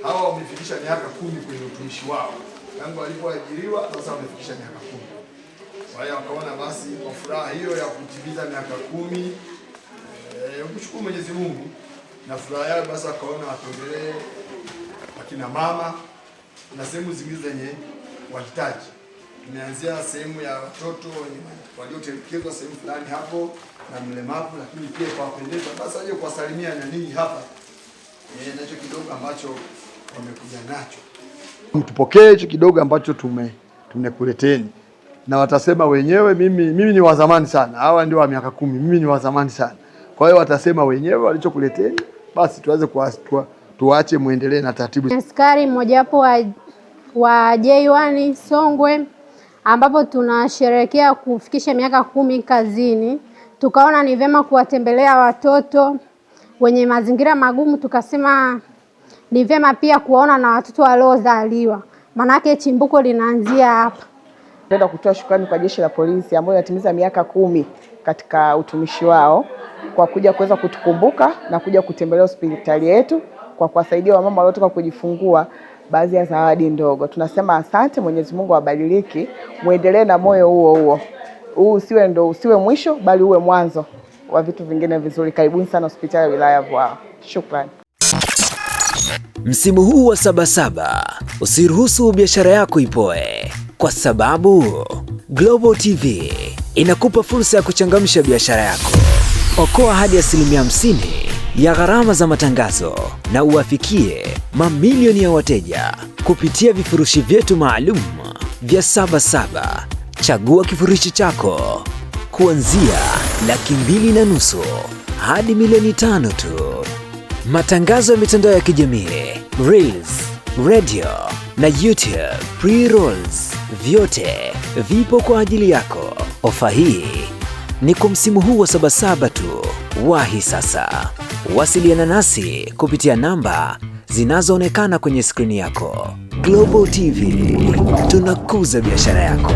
hawa wamefikisha miaka 10 kwenye utumishi wao. Tangu walipoajiriwa sasa wamefikisha miaka 10. Kwa hiyo wakaona basi kwa furaha hiyo ya kutimiza miaka 10 kumshukuru Mwenyezi Mungu na furaha yao basi wakaona watembelee akina mama na sehemu zingine zenye wahitaji. Tumeanzia sehemu ya watoto waliotelekezwa sehemu fulani hapo na mlemavu, lakini pia kwa wapendeza basi waje kuwasalimia na ninyi hapa. Nacho kidogo ambacho wamekuja nacho. Mtupokee hicho kidogo ambacho tumekuleteni. Na watasema wenyewe mimi ni wa zamani sana. Hawa ndio wa miaka 10. Mimi ni wa zamani sana. Kwa hiyo watasema wenyewe walichokuleteni, basi tuanze tuache muendelee na taratibu. Askari mmoja wapo wa J1 Songwe ambapo tunasherehekea kufikisha miaka 10 kazini. Tukaona ni vyema kuwatembelea watoto wenye mazingira magumu, tukasema ni vyema pia kuwaona na watoto waliozaliwa. Manake chimbuko linaanzia hapa. Napenda kutoa shukrani kwa Jeshi la Polisi ambao linatimiza miaka 10 katika utumishi wao kwa kuja kuweza kutukumbuka na kuja kutembelea hospitali yetu kwa kuwasaidia wamama waliotoka kujifungua baadhi ya zawadi ndogo. Tunasema asante, Mwenyezi Mungu awabariki, muendelee na moyo huo. Huu usiwe mwisho bali uwe mwanzo wa vitu vingine vizuri. Karibuni sana hospitali ya wilaya ya Vwawa. Shukrani. Msimu huu wa Sabasaba, usiruhusu biashara yako ipoe, kwa sababu Global TV inakupa fursa ya kuchangamsha biashara yako. Okoa hadi 50% ya gharama za matangazo na uwafikie mamilioni ya wateja kupitia vifurushi vyetu maalum vya Sabasaba. Chagua kifurushi chako kuanzia $2.5 hadi $1.5 tu. Matangazo ya mitandao ya kijamii, Reels, radio na YouTube pre-rolls, vyote vipo kwa ajili yako. Ofa hii ni kwa msimu huu wa Sabasaba tu. Wahi sasa. Wasiliana nasi kupitia namba zinazoonekana kwenye skrini yako. Global TV, tunakuza biashara yako.